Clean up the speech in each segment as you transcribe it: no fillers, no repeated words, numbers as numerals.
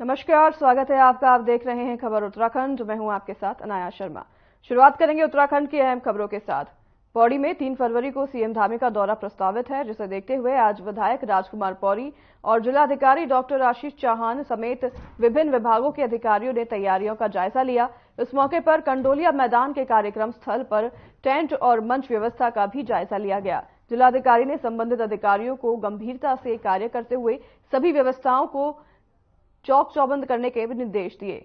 नमस्कार, स्वागत है आपका। आप देख रहे हैं खबर उत्तराखंड। मैं हूं आपके साथ अनाया शर्मा। शुरुआत करेंगे उत्तराखंड की अहम खबरों के साथ। पौड़ी में 3 फरवरी को सीएम धामी का दौरा प्रस्तावित है, जिसे देखते हुए आज विधायक राजकुमार पौड़ी और जिलाधिकारी डॉक्टर आशीष चौहान समेत विभिन्न विभागों के अधिकारियों ने तैयारियों का जायजा लिया। इस मौके पर कंडोलिया मैदान के कार्यक्रम स्थल पर टेंट और मंच व्यवस्था का भी जायजा लिया गया। जिलाधिकारी ने संबंधित अधिकारियों को गंभीरता से कार्य करते हुए सभी व्यवस्थाओं को चौक चौबंद करने के भी निर्देश दिए।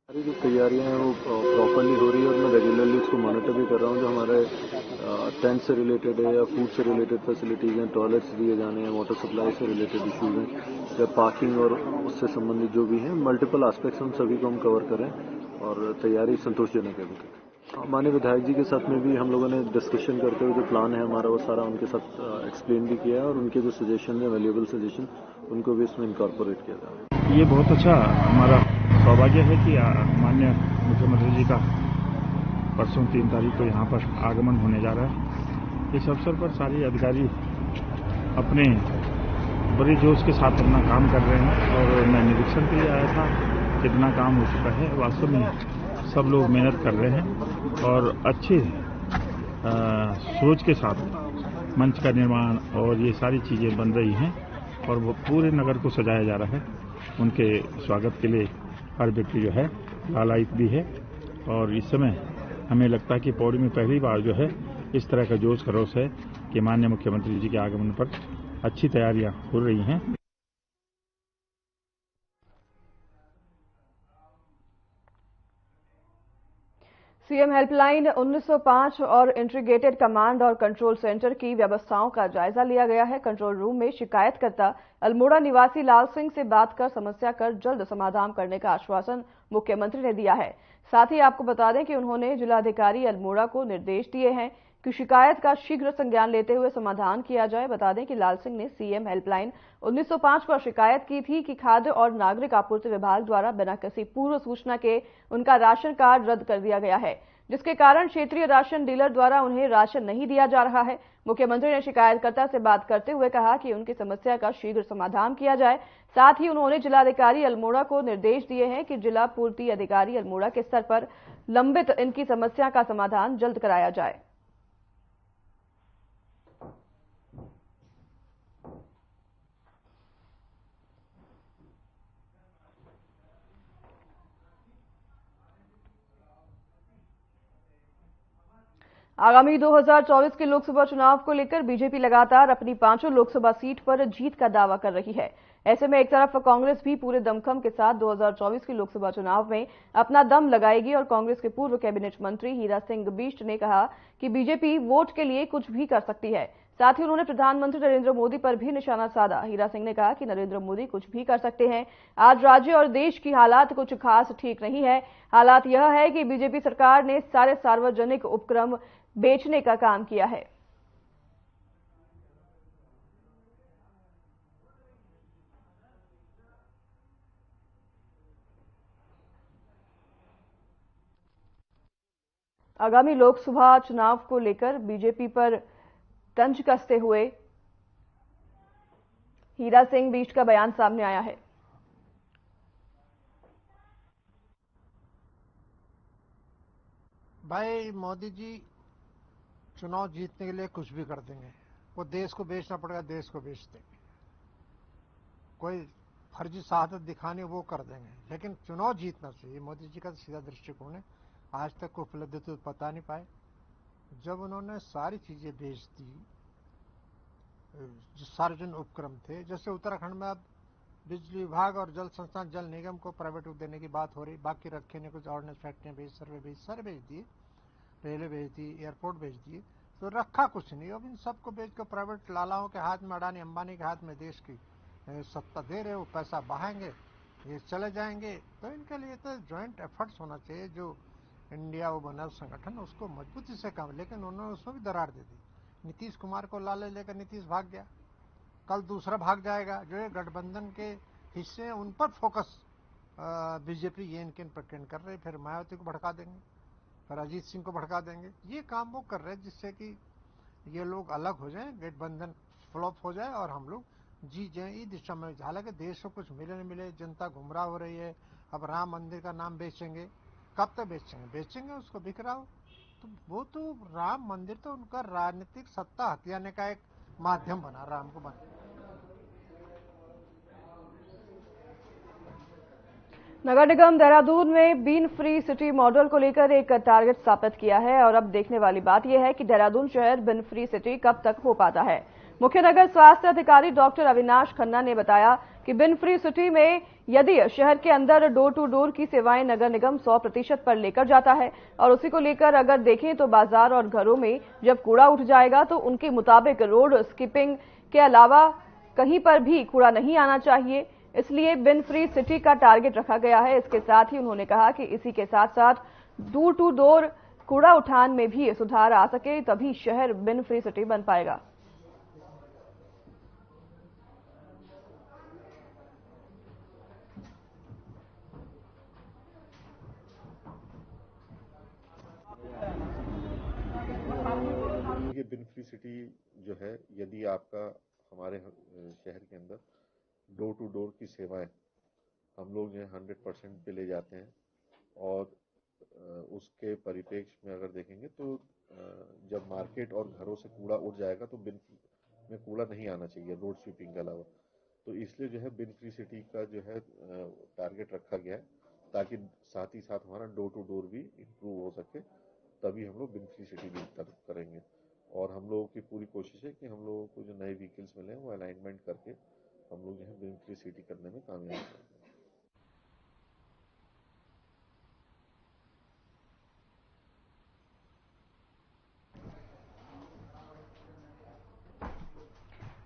सारी जो तैयारियां हैं वो प्रॉपरली हो रही है और मैं रेगुलरली उसको मॉनिटर भी कर रहा हूँ। जो हमारे टेंट से रिलेटेड है या फूड से रिलेटेड फैसिलिटीज हैं, टॉयलेट्स दिए जाने हैं, वाटर सप्लाई से रिलेटेड इशूज हैं या पार्किंग और उससे संबंधित जो भी हैं मल्टीपल एस्पेक्ट्स, उन सभी को हम कवर करें और तैयारी संतोषजनक है अभी तक। माननीय विधायक जी के साथ में भी हम लोगों ने डिस्कशन करते हुए जो प्लान है हमारा वो सारा उनके साथ एक्सप्लेन भी किया है और उनके जो सजेशन है, वैल्यूएबल सजेशन, उनको भी इसमें इनकॉर्पोरेट किया जाए। ये बहुत अच्छा हमारा सौभाग्य है कि माननीय मुख्यमंत्री जी का परसों 3 तारीख को यहाँ पर आगमन होने जा रहा है। इस अवसर पर सारे अधिकारी अपने बड़े जोश के साथ अपना काम कर रहे हैं और मैं निरीक्षण के लिए आया था, कितना काम हो चुका है। वास्तव में सब लोग मेहनत कर रहे हैं और अच्छे सोच के साथ मंच का निर्माण और ये सारी चीज़ें बन रही हैं और वो पूरे नगर को सजाया जा रहा है। उनके स्वागत के लिए हर व्यक्ति जो है लालायित भी है और इस समय हमें लगता है कि पौड़ी में पहली बार जो है इस तरह का जोश खरोश है कि माननीय मुख्यमंत्री जी के आगमन पर अच्छी तैयारियां हो रही हैं। सीएम हेल्पलाइन 1905 और इंटीग्रेटेड कमांड और कंट्रोल सेंटर की व्यवस्थाओं का जायजा लिया गया है। कंट्रोल रूम में शिकायतकर्ता अल्मोड़ा निवासी लाल सिंह से बात कर समस्या कर जल्द समाधान करने का आश्वासन मुख्यमंत्री ने दिया है। साथ ही आपको बता दें कि उन्होंने जिलाधिकारी अल्मोड़ा को निर्देश दिए हैं कि शिकायत का शीघ्र संज्ञान लेते हुए समाधान किया जाए। बता दें कि लाल सिंह ने सीएम हेल्पलाइन 1905 पर शिकायत की थी कि खाद्य और नागरिक आपूर्ति विभाग द्वारा बिना किसी पूर्व सूचना के उनका राशन कार्ड रद्द कर दिया गया है, जिसके कारण क्षेत्रीय राशन डीलर द्वारा उन्हें राशन नहीं दिया जा रहा है। मुख्यमंत्री ने शिकायतकर्ता से बात करते हुए कहा कि उनकी समस्या का शीघ्र समाधान किया जाए। साथ ही उन्होंने जिलाधिकारी अल्मोड़ा को निर्देश दिए हैं कि जिला पूर्ति अधिकारी अल्मोड़ा के स्तर पर लंबित इनकी समस्या का समाधान जल्द कराया जाए। आगामी 2024 के लोकसभा चुनाव को लेकर बीजेपी लगातार अपनी 5 लोकसभा सीट पर जीत का दावा कर रही है। ऐसे में एक तरफ कांग्रेस भी पूरे दमखम के साथ 2024 के लोकसभा चुनाव में अपना दम लगाएगी और कांग्रेस के पूर्व कैबिनेट मंत्री हीरा सिंह बिष्ट ने कहा कि बीजेपी वोट के लिए कुछ भी कर सकती है। साथ ही उन्होंने प्रधानमंत्री नरेंद्र मोदी पर भी निशाना साधा। हीरा सिंह ने कहा कि नरेंद्र मोदी कुछ भी कर सकते हैं। आज राज्य और देश की हालात कुछ खास ठीक नहीं है। हालात यह है कि बीजेपी सरकार ने सारे सार्वजनिक उपक्रम बेचने का काम किया है। आगामी लोकसभा चुनाव को लेकर बीजेपी पर तंज कसते हुए हीरा सिंह बिष्ट का बयान सामने आया है। भाई मोदी जी चुनाव जीतने के लिए कुछ भी कर देंगे। वो देश को बेचना पड़ेगा, देश को बेच देंगे। कोई फर्जी शहादत दिखानी वो कर देंगे, लेकिन चुनाव जीतना चाहिए। मोदी जी का सीधा दृष्टिकोण है। आज तक को उपलब्धि तो पता नहीं पाए। जब उन्होंने सारी चीजें बेच दी, जो सार्वजनिक उपक्रम थे, जैसे उत्तराखंड में अब बिजली विभाग और जल संस्थान जल निगम को प्राइवेट को देने की बात हो रही, बाकी रखे ने कुछ ऑर्डिनेंस फैक्ट्रियां भेज, सर्वे भेज, सारे भेज दिए, रेलवे भेज दी, एयरपोर्ट भेज दिए, तो रखा कुछ नहीं। अब इन सबको बेच कर प्राइवेट लालाओं के हाथ में, अडानी अंबानी के हाथ में देश की सत्ता दे रहे, वो पैसा बहाएंगे, ये चले जाएंगे। तो इनके लिए तो ज्वाइंट एफर्ट्स होना चाहिए। जो इंडिया वो बना संगठन, उसको मजबूती से काम, लेकिन उन्होंने उसमें भी दरार दे दी। नीतीश कुमार को लाले लेकर नीतीश भाग गया, कल दूसरा भाग जाएगा। जो ये गठबंधन के हिस्से उन पर फोकस बीजेपी ये इनके प्रकरण कर रहे, फिर मायावती को भड़का देंगे, फिर अजीत सिंह को भड़का देंगे। ये काम वो कर रहे हैं जिससे कि ये लोग अलग हो जाएं, गठबंधन फ्लॉप हो जाए और हम लोग जीत जाए इस दिशा में। हालांकि देश को कुछ मिले नहीं मिले, जनता गुमराह हो रही है। अब राम मंदिर का नाम बेचेंगे, कब तक बेचेंगे? बेचेंगे उसको, बिक रहा हो तो। वो तो राम मंदिर तो उनका राजनीतिक सत्ता हथियाने का एक माध्यम बना, राम को बना। नगर निगम देहरादून में बीन फ्री सिटी मॉडल को लेकर एक टारगेट स्थापित किया है और अब देखने वाली बात यह है कि देहरादून शहर बिन फ्री सिटी कब तक हो पाता है। मुख्य नगर स्वास्थ्य अधिकारी डॉक्टर अविनाश खन्ना ने बताया कि बिन फ्री सिटी में यदि शहर के अंदर डोर टू डोर की सेवाएं नगर निगम 100% पर लेकर जाता है और उसी को लेकर अगर देखें तो बाजार और घरों में जब कूड़ा उठ जाएगा तो उनके मुताबिक रोड स्किपिंग के अलावा कहीं पर भी कूड़ा नहीं आना चाहिए, इसलिए बिन फ्री सिटी का टारगेट रखा गया है। इसके साथ ही उन्होंने कहा कि इसी के साथ साथ डोर टू डोर कूड़ा उठान में भी सुधार आ सके, तभी शहर बिन फ्री सिटी बन पाएगा। ये बिन फ्री सिटी जो है, यदि आपका हमारे शहर के अंदर डोर टू डोर की सेवाएं हम लोग जो है 100% पे ले जाते हैं और उसके परिप्रेक्ष्य में अगर देखेंगे तो जब मार्केट और घरों से कूड़ा उठ जाएगा तो बिन में कूड़ा नहीं आना चाहिए रोड स्वीपिंग के अलावा। तो इसलिए जो है बिन फ्री सिटी का जो है टारगेट रखा गया है, ताकि साथ ही साथ हमारा डोर टू डोर भी इम्प्रूव हो सके, तभी हम लोग बिन फ्री सिटी भी करेंगे। और हम लोगों की पूरी कोशिश है कि हम लोगों को जो नए व्हीकल्स मिले वो अलाइनमेंट करके हम लोग जो है बिन फ्री सिटी करने में कामयाब हैं।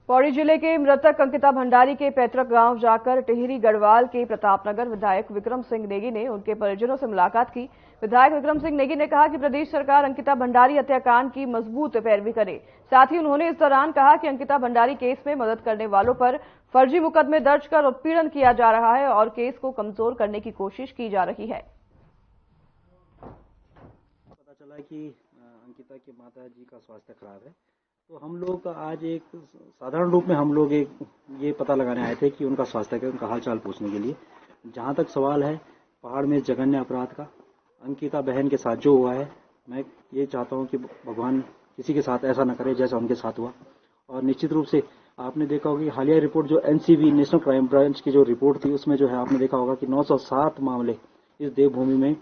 पौड़ी जिले के मृतक अंकिता भंडारी के पैतृक गांव जाकर टिहरी गढ़वाल के प्रतापनगर विधायक विक्रम सिंह नेगी ने उनके परिजनों से मुलाकात की। विधायक विक्रम सिंह नेगी ने कहा कि प्रदेश सरकार अंकिता भंडारी हत्याकांड की मजबूत पैरवी करे। साथ ही उन्होंने इस दौरान कहा कि अंकिता भंडारी केस में मदद करने वालों पर फर्जी मुकदमे दर्ज कर उत्पीड़न किया जा रहा है और केस को कमजोर करने की कोशिश की जा रही है। पता चला कि अंकिता के माता जी का स्वास्थ्य खराब है, तो हम लोग आज एक साधारण रूप में हम लोग ये पता लगाने आए थे कि उनका स्वास्थ्य का, उनका हालचाल पूछने के लिए। जहां तक सवाल है पहाड़ में जघन्य अपराध का, अंकिता बहन के साथ जो हुआ है, मैं ये चाहता हूं कि भगवान किसी के साथ ऐसा न करे जैसा उनके साथ हुआ। और निश्चित रूप से आपने देखा होगा कि हालिया रिपोर्ट जो NCB नेशनल क्राइम ब्रांच की जो रिपोर्ट थी, उसमें जो है आपने देखा होगा कि 907 मामले इस देवभूमि में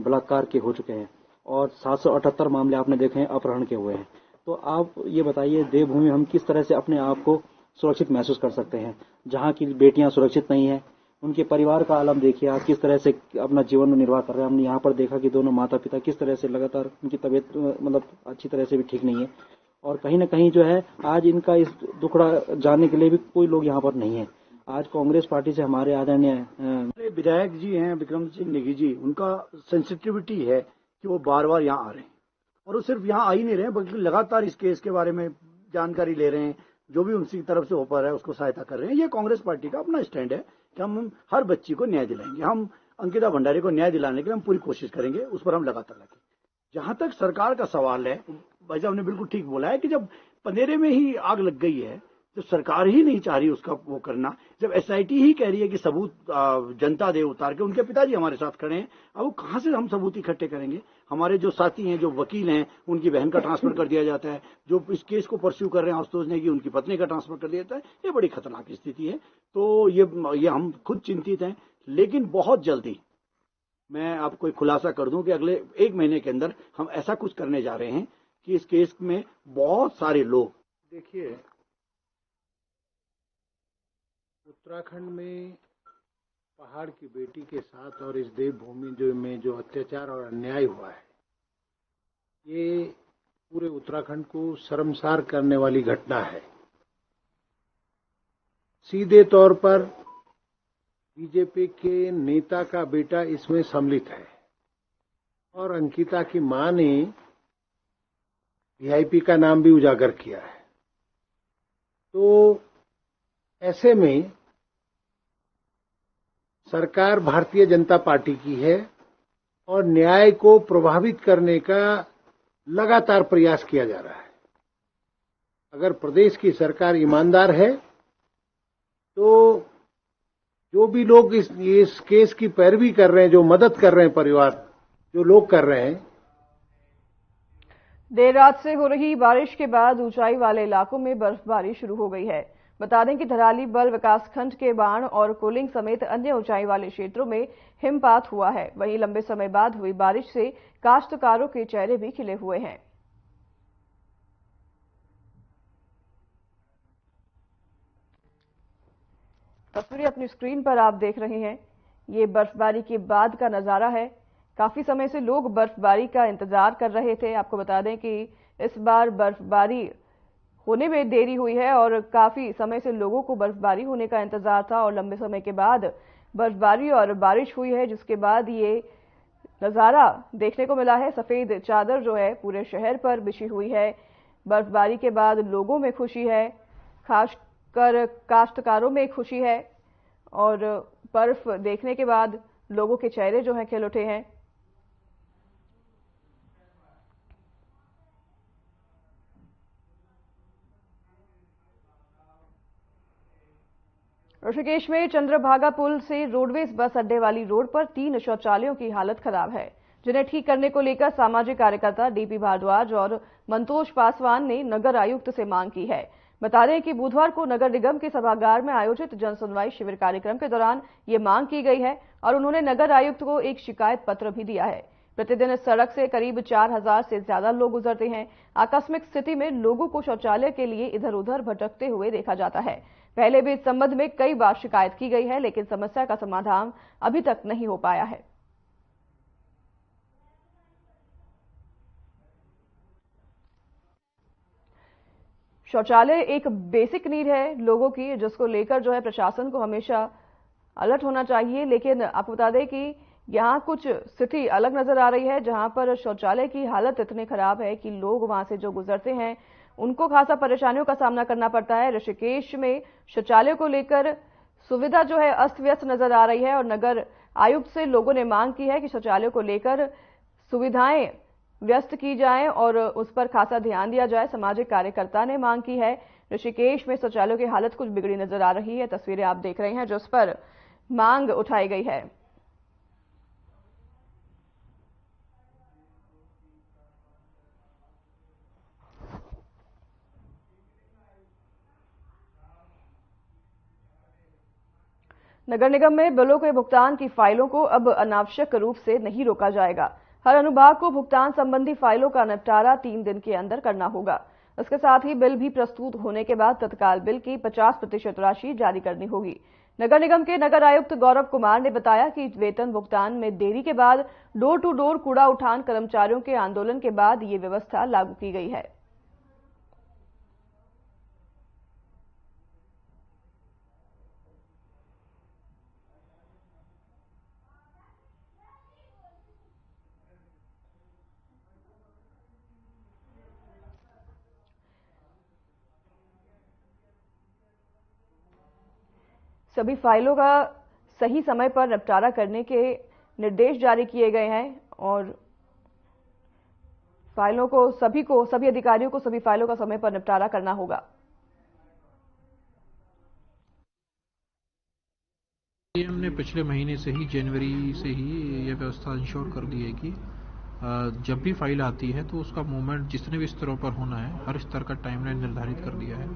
बलात्कार के हो चुके हैं और 778 मामले आपने देखे हैं अपहरण के हुए हैं। तो आप ये बताइए देवभूमि हम किस तरह से अपने आप को सुरक्षित महसूस कर सकते हैं, जहाँ की बेटियां सुरक्षित नहीं हैं। उनके परिवार का आलम देखिए आप किस तरह से अपना जीवन निर्वाह कर रहे हैं। हमने यहाँ पर देखा कि दोनों माता पिता किस तरह से लगातार उनकी तबीयत मतलब अच्छी तरह से भी ठीक नहीं है और कहीं ना कहीं जो है आज इनका इस दुखड़ा जानने के लिए भी कोई लोग यहाँ पर नहीं है। आज कांग्रेस पार्टी से हमारे आदरणीय विधायक जी हैं विक्रम सिंह नेगी जी, उनका सेंसिटिविटी है कि वो बार बार यहाँ आ रहे हैं और वो सिर्फ यहाँ आ ही नहीं रहे हैं बल्कि लगातार इस केस के बारे में जानकारी ले रहे हैं, जो भी उनकी तरफ से हो पा रहा है उसको सहायता कर रहे हैं। ये कांग्रेस पार्टी का अपना स्टैंड है कि हम हर बच्ची को न्याय दिलाएंगे। हम अंकिता भंडारी को न्याय दिलाने के लिए हम पूरी कोशिश करेंगे, उस पर हम लगातार लगे। जहां तक सरकार का सवाल है, भाई साहब ने बिल्कुल ठीक बोला है कि जब पंदेरे में ही आग लग गई है तो सरकार ही नहीं चाह रही उसका वो करना। जब SIT ही कह रही है कि सबूत जनता दे उतार के, उनके पिताजी हमारे साथ खड़े हैं, अब वो कहां से हम सबूत इकट्ठे करेंगे। हमारे जो साथी हैं, जो वकील हैं, उनकी बहन का ट्रांसफर कर दिया जाता है। जो इस केस को परस्यू कर रहे हैं आशुतोष ने, कि उनकी पत्नी का ट्रांसफर कर दिया जाता है। ये बड़ी खतरनाक स्थिति है। तो ये हम खुद चिंतित हैं, लेकिन बहुत जल्दी मैं आपको एक खुलासा कर दूं कि अगले 1 महीने के अंदर हम ऐसा कुछ करने जा रहे हैं कि इस केस में बहुत सारे लोग, देखिए उत्तराखंड में पहाड़ की बेटी के साथ और इस देवभूमि में जो अत्याचार और अन्याय हुआ है, ये पूरे उत्तराखंड को शर्मसार करने वाली घटना है। सीधे तौर पर बीजेपी के नेता का बेटा इसमें सम्मिलित है और अंकिता की मां ने VIP का नाम भी उजागर किया है। तो ऐसे में सरकार भारतीय जनता पार्टी की है और न्याय को प्रभावित करने का लगातार प्रयास किया जा रहा है। अगर प्रदेश की सरकार ईमानदार है तो जो भी लोग इस केस की पैरवी कर रहे हैं, जो मदद कर रहे हैं, परिवार जो लोग कर रहे हैं। देर रात से हो रही बारिश के बाद ऊंचाई वाले इलाकों में बर्फबारी शुरू हो गई है। बता दें कि धराली बल विकासखंड के बाण और कोलिंग समेत अन्य ऊंचाई वाले क्षेत्रों में हिमपात हुआ है। वहीं लंबे समय बाद हुई बारिश से काश्तकारों के चेहरे भी खिले हुए हैं। तस्वीरें अपनी स्क्रीन पर आप देख रहे हैं। ये बर्फबारी के बाद का नजारा है। काफी समय से लोग बर्फबारी का इंतजार कर रहे थे। आपको बता दें कि इस बार बर्फबारी होने में देरी हुई है और काफी समय से लोगों को बर्फबारी होने का इंतजार था और लंबे समय के बाद बर्फबारी और बारिश हुई है, जिसके बाद ये नजारा देखने को मिला है। सफेद चादर जो है पूरे शहर पर बिछी हुई है। बर्फबारी के बाद लोगों में खुशी है, खासकर काश्तकारों में खुशी है और बर्फ देखने के बाद लोगों के चेहरे जो हैं खिल उठे हैं। ऋषिकेश में चंद्रभागा पुल से रोडवेज बस अड्डे वाली रोड पर 3 शौचालयों की हालत खराब है, जिन्हें ठीक करने को लेकर सामाजिक कार्यकर्ता डीपी भारद्वाज और मंतोष पासवान ने नगर आयुक्त से मांग की है। बता दें कि बुधवार को नगर निगम के सभागार में आयोजित जन सुनवाई शिविर कार्यक्रम के दौरान ये मांग की गई है और उन्होंने नगर आयुक्त को एक शिकायत पत्र भी दिया है। प्रतिदिन इस सड़क से करीब 4000 से ज्यादा लोग गुजरते हैं। आकस्मिक स्थिति में लोगों को शौचालय के लिए इधर उधर भटकते हुए देखा जाता है। पहले भी इस संबंध में कई बार शिकायत की गई है, लेकिन समस्या का समाधान अभी तक नहीं हो पाया है। शौचालय एक बेसिक नीड है लोगों की, जिसको लेकर जो है प्रशासन को हमेशा अलर्ट होना चाहिए। लेकिन आपको बता दें कि यहाँ कुछ स्थिति अलग नजर आ रही है, जहां पर शौचालय की हालत इतनी खराब है कि लोग वहां से जो गुजरते हैं उनको खासा परेशानियों का सामना करना पड़ता है। ऋषिकेश में शौचालय को लेकर सुविधा जो है अस्त व्यस्त नजर आ रही है और नगर आयुक्त से लोगों ने मांग की है कि शौचालय को लेकर सुविधाएं व्यस्त की जाएं और उस पर खासा ध्यान दिया जाए। सामाजिक कार्यकर्ता ने मांग की है। ऋषिकेश में शौचालयों की हालत कुछ बिगड़ी नजर आ रही है। तस्वीरें आप देख रहे हैं जिस पर मांग उठाई गई है। नगर निगम में बिलों के भुगतान की फाइलों को अब अनावश्यक रूप से नहीं रोका जाएगा। हर अनुभाग को भुगतान संबंधी फाइलों का निपटारा 3 दिन के अंदर करना होगा। इसके साथ ही बिल भी प्रस्तुत होने के बाद तत्काल बिल की 50% राशि जारी करनी होगी। नगर निगम के नगर आयुक्त गौरव कुमार ने बताया कि वेतन भुगतान में देरी के बाद डोर टू डोर कूड़ा उठान कर्मचारियों के आंदोलन के बाद ये व्यवस्था लागू की गई है। सभी फाइलों का सही समय पर निपटारा करने के निर्देश जारी किए गए हैं और फाइलों को सभी अधिकारियों को सभी फाइलों का समय पर निपटारा करना होगा। हमने पिछले महीने से ही जनवरी से ही ये व्यवस्था इंश्योर कर दी है कि जब भी फाइल आती है तो उसका मूवमेंट जितने भी स्तरों पर होना है हर स्तर का टाइमलाइन निर्धारित कर दिया है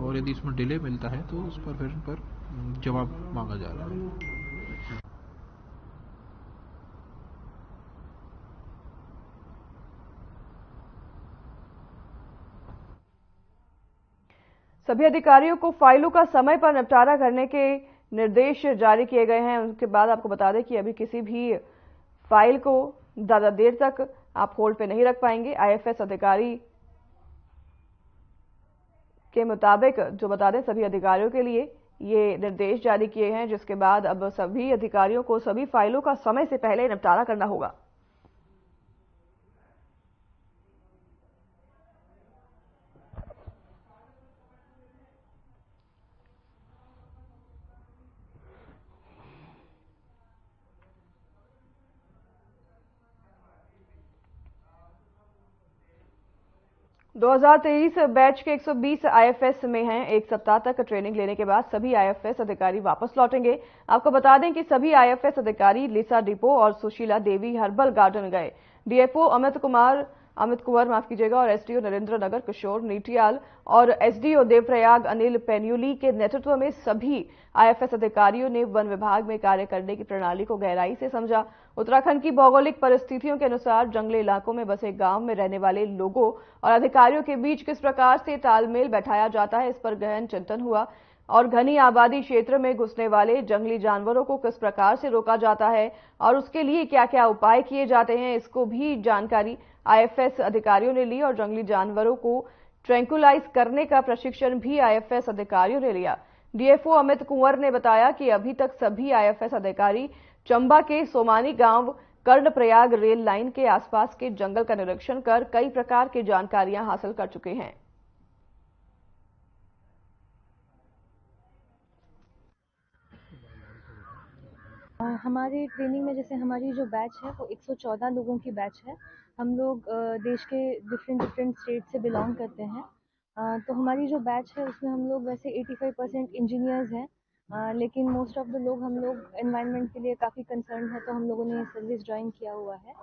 और यदि इसमें डिले मिलता है तो उस पर फिर पर जवाब मांगा जा रहा है। सभी अधिकारियों को फाइलों का समय पर निपटारा करने के निर्देश जारी किए गए हैं। उसके बाद आपको बता दें कि अभी किसी भी फाइल को ज्यादा देर तक आप होल्ड पे नहीं रख पाएंगे। आईएफएस अधिकारी के मुताबिक जो बता दें सभी अधिकारियों के लिए ये निर्देश जारी किए हैं, जिसके बाद अब सभी अधिकारियों को सभी फाइलों का समय से पहले निपटारा करना होगा। 2023 बैच के 120 आईएफएस में हैं। एक सप्ताह तक ट्रेनिंग लेने के बाद सभी आईएफएस अधिकारी वापस लौटेंगे। आपको बता दें कि सभी आईएफएस अधिकारी लिसा डिपो और सुशीला देवी हर्बल गार्डन गए। डीएफओ अमित कुंवर और एसडीओ नरेंद्र नगर किशोर नीटियाल और एसडीओ देवप्रयाग अनिल पेन्यूली के नेतृत्व में सभी आईएफएस अधिकारियों ने वन विभाग में कार्य करने की प्रणाली को गहराई से समझा। उत्तराखंड की भौगोलिक परिस्थितियों के अनुसार जंगली इलाकों में बसे गांव में रहने वाले लोगों और अधिकारियों के बीच किस प्रकार से तालमेल बैठाया जाता है, इस पर गहन चिंतन हुआ और घनी आबादी क्षेत्र में घुसने वाले जंगली जानवरों को किस प्रकार से रोका जाता है और उसके लिए क्या क्या उपाय किए जाते हैं, इसको भी जानकारी आईएफएस अधिकारियों ने ली और जंगली जानवरों को ट्रैंकुलाइज करने का प्रशिक्षण भी आईएफएस अधिकारियों ने लिया। डीएफओ अमित कुंवर ने बताया कि अभी तक सभी आईएफएस अधिकारी चंबा के सोमानी गांव कर्णप्रयाग रेल लाइन के आसपास के जंगल का निरीक्षण कर कई प्रकार की जानकारियां हासिल कर चुके हैं। हमारी ट्रेनिंग में जैसे हमारी जो बैच है वो 114 लोगों की बैच है। हम लोग देश के डिफरेंट स्टेट से बिलोंग करते हैं। तो हमारी जो बैच है उसमें हम लोग वैसे 85% इंजीनियर्स हैं, लेकिन मोस्ट ऑफ द लोग हम लोग एनवायरनमेंट के लिए काफ़ी कंसर्न है, तो हम लोगों ने सर्विस ज्वाइन किया हुआ है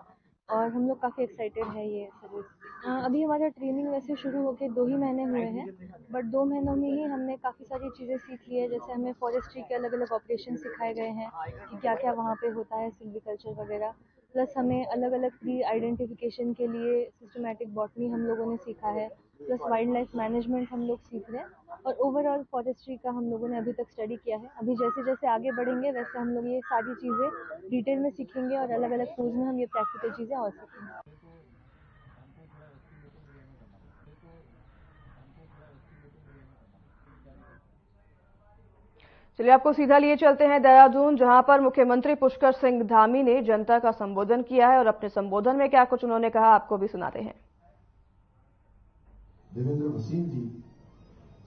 और हम लोग काफ़ी एक्साइटेड है ये सर्विस। अभी हमारा ट्रेनिंग वैसे शुरू होकर 2 ही महीने हुए हैं, बट 2 महीनों में ही हमने काफ़ी सारी चीज़ें सीख ली है। जैसे हमें फॉरेस्ट्री के अलग अलग ऑपरेशन सिखाए गए हैं कि क्या क्या वहाँ पे होता है, सिल्वीकल्चर वगैरह। प्लस हमें अलग अलग ट्री आइडेंटिफिकेशन के लिए सिस्टमैटिक बॉटनी हम लोगों ने सीखा है, प्लस वाइल्ड लाइफ मैनेजमेंट हम लोग सीख रहे हैं और ओवरऑल फॉरेस्ट्री का हम लोगों ने अभी तक स्टडी किया है। अभी जैसे जैसे आगे बढ़ेंगे वैसे हम लोग ये सारी चीज़ें डिटेल में सीखेंगे और अलग अलग टूल्स में हम ये प्रैक्टिकल चीज़ें और सीखेंगे। चलिए आपको सीधा लिए चलते हैं देहरादून, जहां पर मुख्यमंत्री पुष्कर सिंह धामी ने जनता का संबोधन किया है और अपने संबोधन में क्या कुछ उन्होंने कहा आपको भी सुनाते हैं। देवेंद्र भसीन जी,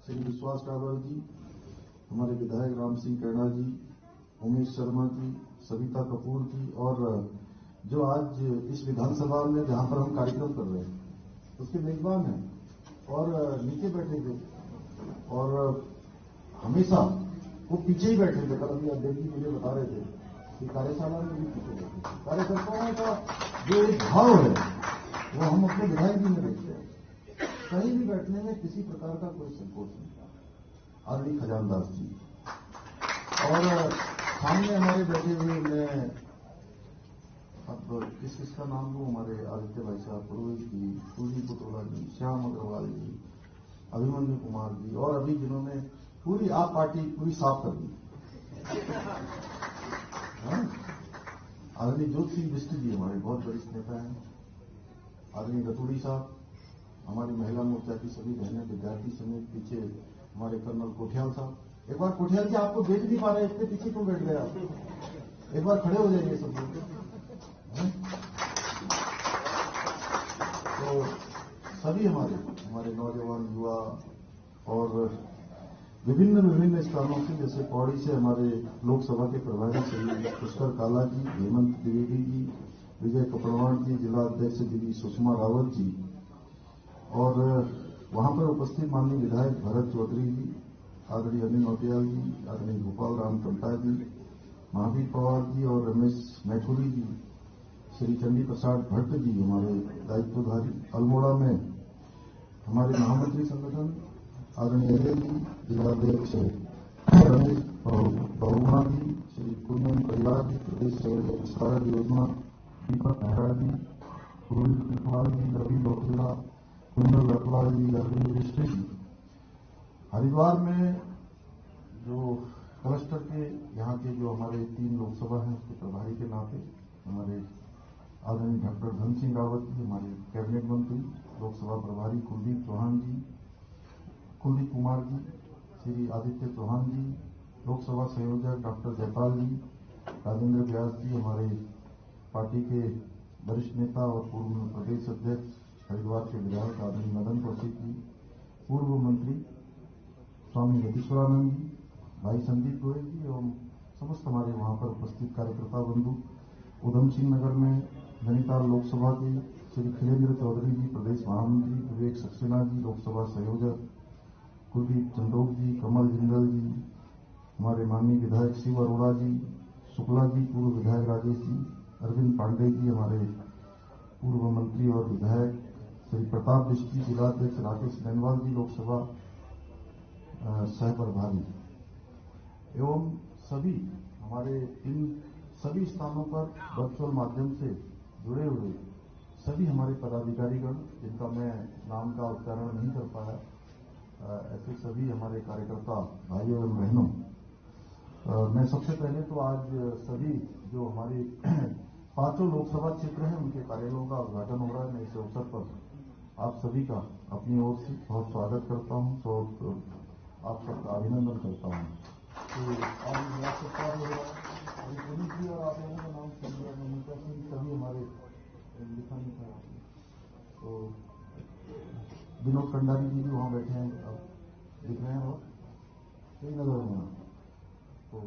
श्री विश्वास रावल जी, हमारे विधायक राम सिंह कैणा जी, उमेश शर्मा जी, सविता कपूर जी और जो आज इस विधानसभा में जहां पर हम कार्यक्रम कर रहे हैं उसके मेजबान हैं और नीचे बैठे थे और हमेशा वो पीछे ही बैठे थे। कल अभी अध्यक्ष जी मुझे बता रहे थे कि कार्यशाला में भी पीछे बैठे थे। कार्यकर्ताओं का जो एक भाव है वो हम अपने विधायक जी में देखते हैं। कहीं भी बैठने में किसी प्रकार का कोई संकोच नहीं था। आदरणीय खजानदास जी और सामने हमारे बैठे हुए मैं अब किसका नाम लूं, हमारे आदित्य भाई साहब, पुरोहित जी, कुलदीप पुटोला जी, श्याम अग्रवाल जी, अभिमन्यु कुमार जी और अभी जिन्होंने पूरी आप पार्टी पूरी साफ कर दी, आदरणीय ज्योति सिंह बिष्ट जी हमारे बहुत वरिष्ठ नेता हैं, आदरणीय रतूड़ी साहब, हमारी महिला मोर्चा की सभी बहनें, विद्यार्थी समेत पीछे हमारे कर्नल कोठियाल साहब। एक बार कोठियाल जी आपको देख नहीं पा रहे, इतने पीछे क्यों बैठ गए आप? एक बार खड़े हो जाइए सब लोग। तो सभी हमारे नौजवान युवा और विभिन्न स्थानों से, जैसे पौड़ी से हमारे लोकसभा के प्रभारी श्री पुष्कर काला जी, हेमंत द्विवेदी जी, विजय कपड़वाण जी, जिला अध्यक्ष दीदी सुषमा रावत जी और वहां पर उपस्थित माननीय विधायक भरत चौधरी जी, आदरणीय अनिल नौटियाल जी, आदरणीय गोपाल राम टंटा जी, महावीर पवार जी और रमेश मैथुरी जी, श्री चंडी प्रसाद भट्ट जी हमारे दायित्वधारी, अल्मोड़ा में हमारे महामंत्री संगठन आदरणीय अजय जी, जिलाध्यक्ष रमेश बहुमा जी, श्री कुंदन परिवार जी, प्रदेश विस्तारक योजना दीपक मेहरा जी, रोहित कुमार जी, रवि लोकला, कुंदन लखवाल जी, अरविंद मिश्री जी। हरिद्वार में जो क्लस्टर के यहाँ के जो हमारे 3 लोकसभा हैं उसके प्रभारी के नाते हमारे आदरणीय डॉक्टर धन सिंह रावत जी, हमारे कैबिनेट मंत्री, लोकसभा प्रभारी कुलदीप चौहान जी, कुलदीप कुमार जी, श्री आदित्य चौहान जी, लोकसभा संयोजक डॉक्टर जयपाल जी, राजेंद्र व्यास जी, हमारे पार्टी के वरिष्ठ नेता और पूर्व प्रदेश अध्यक्ष हरिद्वार के विधायक आदरणीय मदन कौशिक जी, पूर्व मंत्री स्वामी यतीश्वरानंद जी, भाई संदीप गोयल जी एवं समस्त हमारे वहां पर उपस्थित कार्यकर्ता बंधु, उधम सिंह नगर में नैनीताल लोकसभा के श्री खिलेंद्र चौधरी जी प्रदेश महामंत्री, विवेक सक्सेना जी लोकसभा संयोजक, कुलदीप चंदोक जी, कमल जिंदल जी, हमारे माननीय विधायक शिव अरोड़ा जी, शुक्ला जी पूर्व विधायक राजेश जी, अरविंद पांडे जी हमारे पूर्व मंत्री और विधायक, श्री प्रताप बिस्की जिलाध्यक्ष, राकेश बेनवाल जी लोकसभा सह प्रभारी एवं सभी हमारे इन सभी स्थानों पर वर्चुअल माध्यम से जुड़े हुए सभी हमारे पदाधिकारीगण, जिनका मैं नाम का उच्चारण नहीं कर पाया, ऐसे सभी हमारे कार्यकर्ता भाइयों एवं बहनों, मैं सबसे पहले तो आज सभी जो हमारे 5 लोकसभा क्षेत्र हैं उनके कार्यालयों का उद्घाटन हो रहा है। मैं इस अवसर पर आप सभी का अपनी ओर से बहुत स्वागत करता हूं, तो आप सबका अभिनंदन करता हूं। तो आज नया सरकार हो रहा है, पुलिस जी और आप लोगों का नाम सुन लिया, ममता सिंह सभी हमारे लिखा नहीं था, तो विनोद कंडारी जी भी वहाँ बैठे हैं, अब दिख रहे हैं और कई नजर में। तो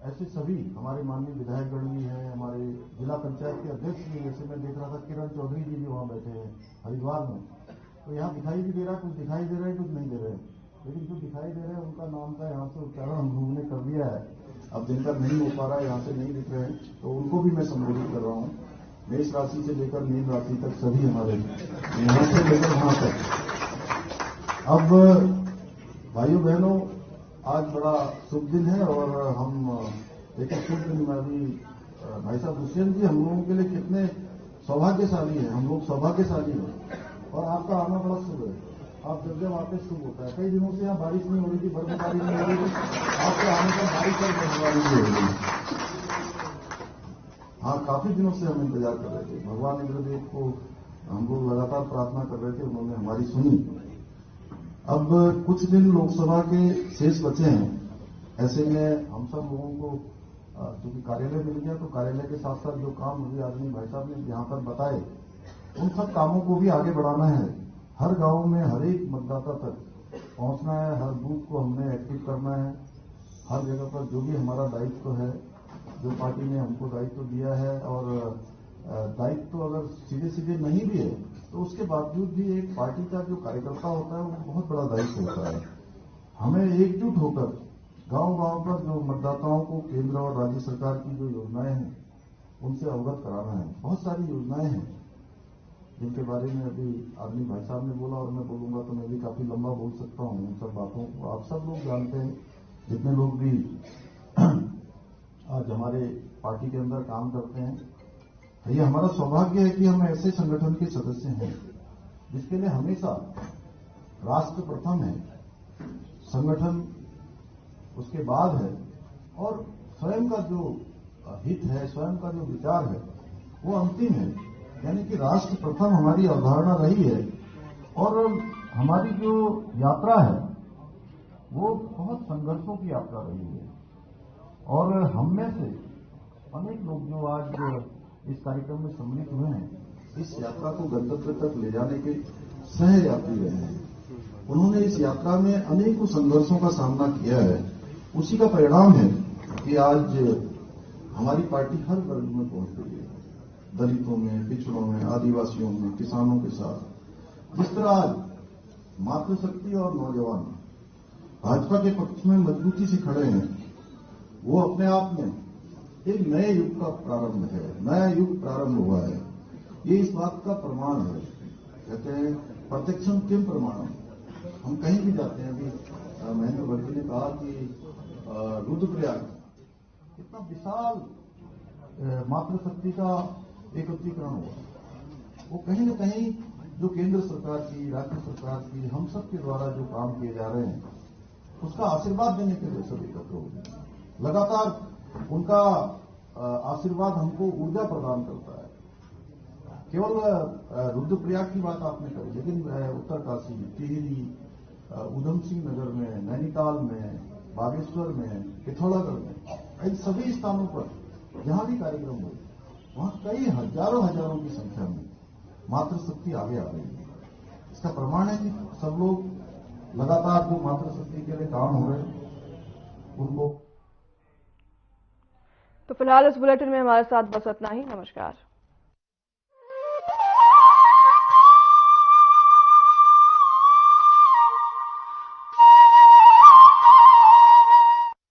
ऐसे सभी हमारे माननीय विधायकगण भी हैं, हमारे जिला पंचायत के अध्यक्ष भी, जैसे मैं देख रहा था किरण चौधरी जी भी वहाँ बैठे हैं हरिद्वार में। तो यहाँ दिखाई भी दे रहा है, कुछ दिखाई दे रहा है, कुछ नहीं दे रहे हैं, लेकिन जो दिखाई दे रहे हैं उनका नाम का यहाँ से उच्चारण हम लोगों ने कर दिया है। अब जिनका नहीं हो पा रहा है, यहाँ से नहीं दिख रहे हैं, तो उनको भी मैं संबोधित कर रहा हूँ। मेष राशि से लेकर मीन राशि तक सभी हमारे यहाँ से लेकर वहां तक। अब भाइयों बहनों, आज बड़ा शुभ दिन है और हम एक शुभ दिन में अभी भाई साहब दुष्यंत जी हम लोगों के लिए कितने सौभाग्यशाली हैं, हम लोग सौभाग्यशाली हैं और आपका आना बड़ा शुभ है। आप जब आते शुभ होता है। कई दिनों से यहाँ बारिश नहीं हो रही थी, बर्फबारी नहीं हो रही थी, आपके आने पर बारिश और बर्फबारी भी हो रही है। हाँ, काफी दिनों से हम इंतजार कर रहे थे, भगवान इंद्रदेव को हम लोग लगातार प्रार्थना कर रहे थे, उन्होंने हमारी सुनी। अब कुछ दिन लोकसभा के शेष बचे हैं, ऐसे में हम सब लोगों को क्योंकि कार्यालय मिल गया, तो कार्यालय के साथ साथ जो काम मुझे आदमी भाई साहब ने यहाँ पर बताए, उन सब कामों को भी आगे बढ़ाना है। हर गांव में हर एक मतदाता तक पहुंचना है, हर बूथ को हमने एक्टिव करना है, हर जगह पर जो भी हमारा दायित्व है, जो पार्टी ने हमको दायित्व दिया है, और दायित्व अगर सीधे सीधे नहीं भी है तो उसके बावजूद भी एक पार्टी का जो कार्यकर्ता होता है वो बहुत बड़ा दायित्व होता है। हमें एकजुट होकर गांव-गांव पर जो मतदाताओं को केंद्र और राज्य सरकार की जो योजनाएं हैं उनसे अवगत कराना है। बहुत सारी योजनाएं हैं जिनके बारे में अभी आदमी भाई साहब ने बोला और मैं बोलूंगा तो मैं भी काफी लंबा बोल सकता हूं। उन सब बातों को आप सब लोग जानते हैं, जितने लोग भी आज हमारे पार्टी के अंदर काम करते हैं। ये हमारा सौभाग्य है कि हम ऐसे संगठन के सदस्य हैं जिसके लिए हमेशा राष्ट्र प्रथम है, संगठन उसके बाद है, और स्वयं का जो हित है, स्वयं का जो विचार है वो अंतिम है। यानी कि राष्ट्र प्रथम हमारी अवधारणा रही है और हमारी जो यात्रा है वो बहुत संघर्षों की यात्रा रही है। और हम में से अनेक लोग जो आज इस कार्यक्रम में सम्मिलित हुए हैं, इस यात्रा को गंतव्य तक ले जाने के सह यात्री रहे हैं। उन्होंने इस यात्रा में अनेकों संघर्षों का सामना किया है। उसी का परिणाम है कि आज हमारी पार्टी हर वर्ग में पहुंच गई है, दलितों में, पिछड़ों में, आदिवासियों में, किसानों के साथ। जिस तरह आज मातृशक्ति और नौजवान भाजपा के पक्ष में मजबूती से खड़े हैं, वो अपने आप में एक नए युग का प्रारंभ है, नया युग प्रारंभ हुआ है। ये इस बात का प्रमाण है। कहते हैं प्रत्यक्षम किम प्रमाणम। हम कहीं भी जाते हैं, अभी महेंद्र भट्टी ने कहा कि रुद्रप्रयाग इतना विशाल मातृशक्ति का एकत्रीकरण हुआ। वो कहीं न कहीं जो केंद्र सरकार की, राज्य सरकार की, हम सब के द्वारा जो काम किए जा रहे हैं उसका आशीर्वाद देने के लिए सब एकत्र हो गए। लगातार उनका आशीर्वाद हमको ऊर्जा प्रदान करता है। केवल रुद्रप्रयाग की बात आपने करी, लेकिन उत्तरकाशी, टिहरी, उधम सिंह नगर में, नैनीताल में, बागेश्वर में, पिथौरागढ़ में, इन सभी स्थानों पर जहां भी कार्यक्रम हुए वहां कई हजारों की संख्या में मातृशक्ति आगे आ रही है। इसका प्रमाण है कि सब लोग लगातार जो मातृशक्ति के लिए काम हो रहे हैं उनको। तो फिलहाल इस बुलेटिन में हमारे साथ बस इतना ही। नमस्कार।